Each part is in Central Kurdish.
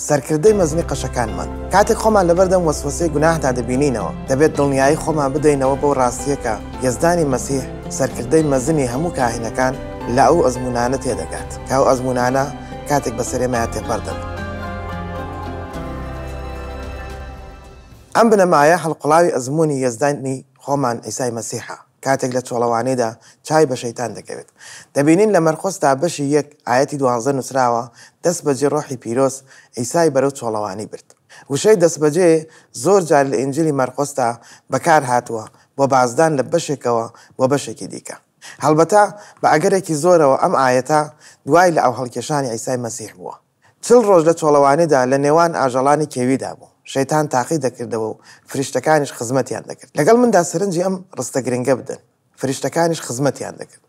سەرکردەی مەزنی قەشەکانمان کاتێک خۆمان لەبەردەم وەسوەسەی گوناهدا دەبینینەوە دەبێت دڵنیایی خۆمان بدەینەوە بەو ڕاستیەکە یەزدانی مەسیح سەرکردەی مەزنی هەموو کاهینەکان لە ئەو ئەزمونانە تێدەگات کە ئەو ئەزمونانە کاتێک بەسەرێمەیان تێپەردەبن. ئەم بنەمایە هەڵقوڵاوی ئەزموونی یەزدانی خۆمان عیسای مەسیحە کاتێک لە چۆڵەوانیدا چای بە شەیتان دەکەوێت. دەبینین لە مەرخۆستا بەشی 1 ئایەتی 12 نووسراوە دەست بەجێ ڕۆحی پیرۆز عیسای بەرەو چۆڵەوانی برد. وشەی دەست بەجێ زۆر جار لە ئینجیلی مەرخۆستا بەکار هاتووە بۆ بازدان لە بەشێکەوە بۆ بەشێکی دیکە. هەڵبەتە بە ئەگەرێکی زۆرەوە ئەم ئاەتە دوای لە ئەو هەڵکێشانی عیسای مەسیح بووە. 40 ڕۆژ لە چۆڵەوانیدا لە نێوان ئاژەڵانی کێویدا بوو. شەیتان تاقی دەکردەوە و فریشتەکانیش خزمەتیان دەکرد. لەگەڵ مندا سەرنجی ئەم ڕستە گرنگە بدەن. فریشتەکانیش خزمەتیان دەکرد.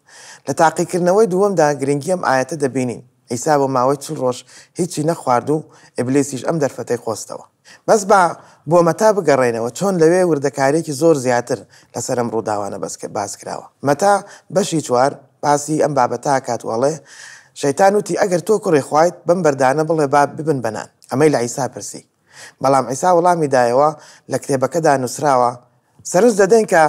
لە تاقیکردنەوەی دووەمدا گرنگی ئەم ئاەتە دەبینین. عیسا بۆ ماوەی 40 ڕۆژ هیچی نەخوارد و ئیبلیسیش ئەم دەرفەتەی خۆستەوە. بەس بۆ مەتا بگەڕێنەوە چۆن لەوێ وردەکارێکی زۆر زیاتر لەسەر ئەم ڕووداوانە باس کراوە. مەتا بەشی 4 باسی ئەم بابەتە کاتوەڵێ شەیتان وتی ئەگەر تۆ کوڕی خوایت بەم بەردانە بڵێ با ببن بەنان. ئەمەی لە عیسا پرسی. بەڵام عیسا وەڵامی دایەوە لە کتێبەکەدا نووسراوە سەرنج دەدەن کە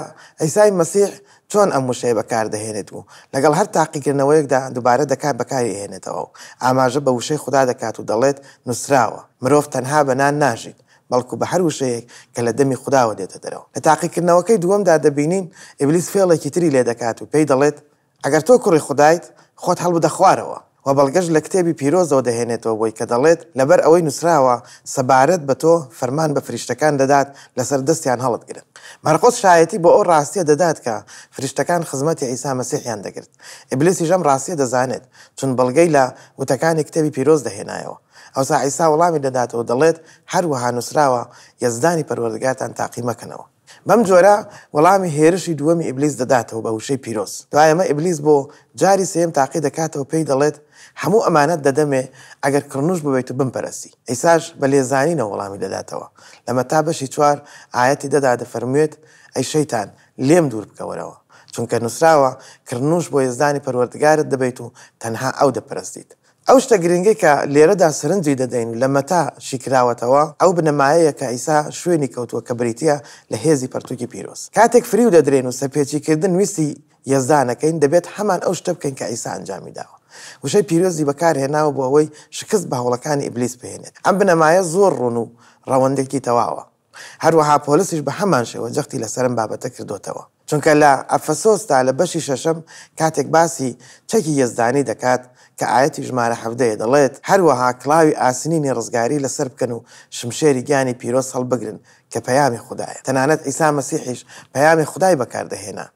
عیسای مەسیح چۆن ئەم وشەیە بەکاردەهێنێت و لەگەڵ هەر تاقیکردنەوەیەکدا دووبارە بەکاری هێنێتەوە و ئاماژە بە وشەی خوددا دەکات و دەڵێت نووسراوە مرۆڤ تەنها بەنان ناژیت بەڵکو بە هەر وشەیەک کە لە دەمی خودداوە دێتە دەرەوە. لە تاقیکردنەوەکەی دووەمدا دەبینین ئیبلیس فێڵێکی تری لێ دەکات و پێی دەڵێت ئەگەر تۆ کوڕی خوددایت خۆت هەڵبدە خوارەوە و بەڵگەش لە کتێبی پیرۆزەوە دەهێنێتەوە بۆی کە دەڵێت لەبەر ئەوەی نووسراوە سەبارەت بە تۆ فەرمان بە فریشتەکان دەدات لەسەر دەستیان هەڵتگرن. مەرقۆس شایەتی بۆ ئەو ڕاستیە دەدات کە فریشتەکان خزمەتی عیسا مەسیحیان دەگرت. ئیبلیسیش ئەم ڕاستیە دەزانێت چون بەڵگەی لە وتەکانی کتێبی پیرۆز دەهێنایەوە. ئەوسا عیسا وەڵامی دەداتەوە دەڵێت هەروەها نووسراوە یەزدانی پەروەردگارتان تاقی مەکەنەوە. بەم جۆرە وەڵامی هێرشی دووەمی ئیبلیس دەداتەوە بە وشەی پیرۆز. دوای ئەمە ئیبلیس بۆ جاری سێم تاقی دەکاتەوە پێی دەڵێت هەموو ئەمانەت دەدەمێ ئەگەر کڕنوش ببیت و بمپەرستی. ئیساش بە لێزانینەوە وەڵامی دەداتەوە. لە مەتا بەشی 4 ئایەتی دەدا دەفەرموێت ئەی شەیتان لێم دوور بکەوەرەوە چونکە نووسراوە کڕنوش بۆ یەزدانی پەروەردگارت دەبیت و تەنها ئەو دەپەرستیت. ئەو شتە گرنگی کە لێرەدا سەرنجی دەدەین لە مەتا شیکراوەتەوە ئەو بنەمایەیە کە ئیسا شوێنی کەوتووە کە بریتە لە هێزی پەرتووکی پیرۆز. کاتێک فریو دەدرێن و سەرپێچیکردن ویستی یەزدانەکەین دەبێت هەمان ئەو شتە بکەین کە ئیسا ئەنجامی داوە. وشەی پیرۆزی بەکارهێناوە بۆ ئەوەی شکست بە هەوڵەکانی ئیبلیس بهێنێت. ئەم بنەمایە زۆر ڕوون و ڕەوەندێکی تەواوە. هەروەها پۆلیسیش بە هەمان شێوە جەختی لەسەرم بابەتە کردوتەوە. چونکە لە ئەفەسۆستا لە بەشی 6 کاتێک باسی چەکی یەزدانی دەکات کە ئاەتی ژمارە 17 دەڵێت هەروەها کڵاوی ئاسنینی ڕزگاری لەسەر بکەن و شمشێری گیانی پیرۆز هەڵبگرن کە پەیامی خوددایە. تەنانەت عیسا مەسیحیش پەیامی خوددای بەکاردەهێنا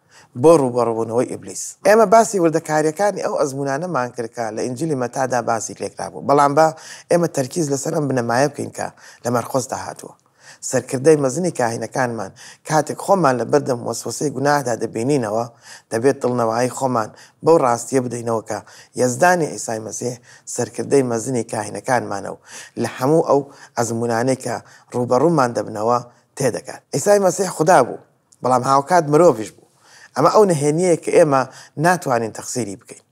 بۆ ڕووبەڕوونەوەی ئیبلیس. ئێمە باسی وردەکاریەکانی ئەو ئەزمونانەمان کردکە لە ئینجیلی مەتادا باسی لێکرابوو. بەڵام بە ئێمە تەرکیز لەسەر ئەم بنەمایە بکەین کە لە مەرخۆسدا هاتووە. سەرکردەی مەزنی کاهینەکانمان کاتێک خۆمان لە بەردەم وەسوەسەی گوناهدا دەبینینەوە دەبێت دڵنەوەی خۆمان بەو ڕاستیە بدەینەوە کە یەزدانی عیسای مەسیح سەرکردەی مەزنی کاهینەکانمانە و لە هەموو ئەو ئەزمونانەی کە ڕوبەڕوومان دەبنەوە تێدەکات. عیسای مەسیح خوددا بوو بەڵام هاوکات مرۆڤیش بوو. ئەمە ئەو نهێنیە کە ئێمە ناتوانین تەخسیری بکەین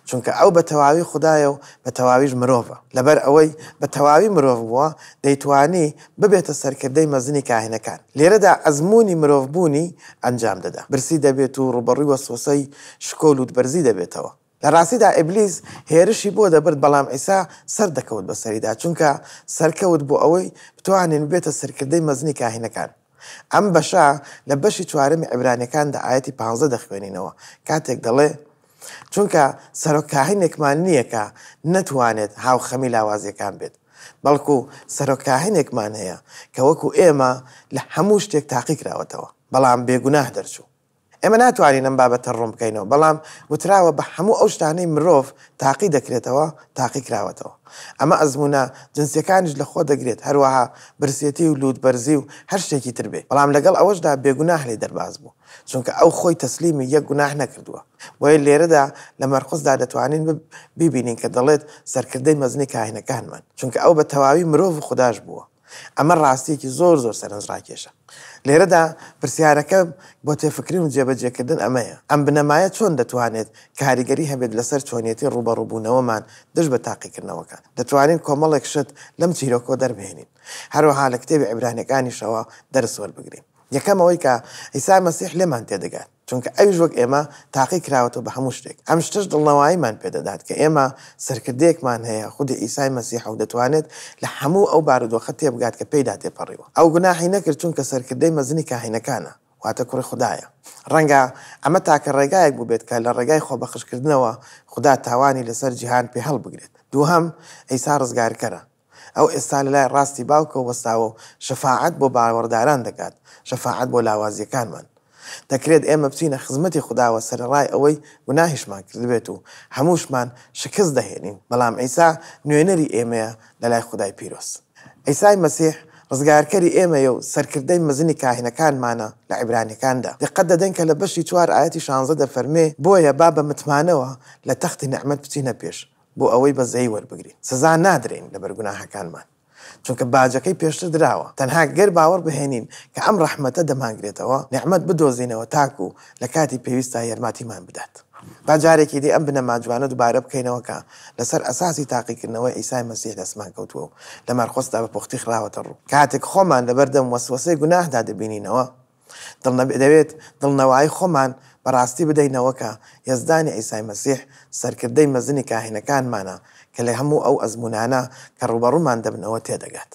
چونکە ئەو بە تەواوی خوددایە و بە تەواویش مرۆڤە. لەبەر ئەوەی بە تەواوی مرۆڤ بووە دەیتوانی ببێتە سەرکردەی مەزنی کاهینەکان. لێرەدا ئەزمموی مرۆڤبوونی ئەنجام دەدا. برسی دەبێت و ڕوبەڕووی وەسوەسەی شکۆل و بەرزی دەبێتەوە. لە ڕاستیدا ئیبلیس هێرشی بۆ دەبرد بەڵام عیسا سەر دەکەوت بەسەریدا چونکە سەرکەوت بۆ ئەوەی بتوانین بێتە سەرکردەی مەزنی کاهینەکان. ئەم بەشە لە بەشی 4 عیبرانیەکاندا ئاەتی 15 دەخوێنینەوە کاتێک دەڵێ چونکە سەرۆکاهینێکمان نییە کە نەتوانێت هاوخەمی لاوازیەکان بێت بەڵکو سەرۆکاهینێکمان هەیە کە وەکو ئێمە لە هەموو شتێک تاقی کراوەتەوە بەڵام بێگوناه دەرچوو. ئێمە ناتوانین ئەم بابەتە ڕوون بکەینەوە بەڵام وتراوە بە هەموو ئەو شتانەی مرۆڤ تاقی دەکرێتەوە تاقی کراوەتەوە. ئەمە ئەزمونە جنسیەکانیش لە خۆ دەگرێت هەروەها برسێتی و لوودبەرزی و هەر شتێکی تر بێ بەڵام لەگەڵ ئەوەشدا بێگوناه لێ دەرباز بوو چونکە ئەو خۆی تەسلیمی یەک گوناه نەکردووە. وەی لێرەدا لە مەرخۆسدا دەتوانین ببینین کە دەڵێت سەرکردەی مەزنی کاهینەکانمان چونکە ئەو بە تەواوی مرۆڤ و خودداش بووە. ئەمە ڕاستیەکی زۆر سەرنجڕاکێشە. لێرەدا پرسیارەکە بۆ تێفکرین و جێبەجێکردن ئەمەیە، ئەم بنەمایە چۆن دەتوانێت کاریگەری هەبێت لەسەر چۆنیەتی ڕوبەڕووبوونەوەمان دژ بە تاقیکردنەوەکە. دەتوانین کۆمەڵێک شت لەم چیرۆکۆ دەربهێنین، هەروەها لە کتێبی عیبرانیەکانیشەوە دەرس وەربگرین. یەکەم ئەوەی کە ئیسای مەسیح لێمان تێدەگات، چونکە ئەویش وەک ئێمە تاقی کراوەتەوە بە هەموو شتێک. ئەم شتش دڵنەواییمان پێدەدات کە ئێمە سەرکردەیەکمان هەیە خودی ئیسای مەسیح و دەتوانێت لە هەموو ئەو بارودۆخە تێبگات کە پێیدا تێپەڕیوە. ئەو گوناحی نەکرد چونکە سەرکردەی مەزنی کاهینەکانە، واتە کوڕی خوددایە. ڕەنگە ئەمە تاکە ڕێگایەک بوو بێت کە لە ڕێگای خۆبەخشکردنەوە خوددا تاوانی لەسەر جیهان پێ هەڵبگرێت. دووهەم، ئیسا ڕزگارکەرە. ئەو ئێستا لە لای ڕاستی باوکەوە وەستاوە و شەفاعەت بۆ باوەڕداران دەکات، شەفاعەت بۆ لاوازیەکانمان. دەکرێت ئێمە بچینە خزمەتی خودداوە سەرڕای ئەوەی گوناهیشمان کردبێت و هەمووشمان شکست دەهێنین، بەڵام ئیسا نوێنەری ئێمەیە لە لای خودای پیرۆز. ئیسای مەسیح ڕزگارکەری ئێمەیە و سەرکردەی مەزنی کاهینەکانمانە لە عیبرانیەکاندا. دقت دەدەن کە لە بەشی 4 ئاەتی 16 دەفەرمێ بۆیە با بە متمانەوە لە تەختی نعمەت بچینە پێش بۆ ئەوەی بەزەی وەربگرین. سزا نادرێن لەبەر گوناهەکانمان، چونکە باجەکەی پێشتر دراوە. تەنها گەر باوەڕ بهێنین کە ئەم ڕەحمەتە دەمانگرێتەوە، نعمەت بدۆزینەوە تاکو و لە کاتی پێویستە یارمەتیمان بدات. با جارێکی دی ئەم بنەما جوانە دووبارە بکەینەوە کە لەسەر ئەساسی تاقیکردنەوەی ئیسای مەسیح دەستمان کەوتووە و لە مەرخۆسدا بە پوختی خراوەتە ڕوو. کاتێک خۆمان لەبەردەم وەسوەسەی گوناهدا دەبینینەوە، دەوێت دڵنەوایی خۆمان بەڕاستی بدەینەوە کە یەزدانی ئیسای مەسیح سەرکردەی مەزنی کاهینەکانمانە کە لە هەموو ئەو ئەزمونانە کە ڕوبەڕوومان دەبنەوە تێدەگات.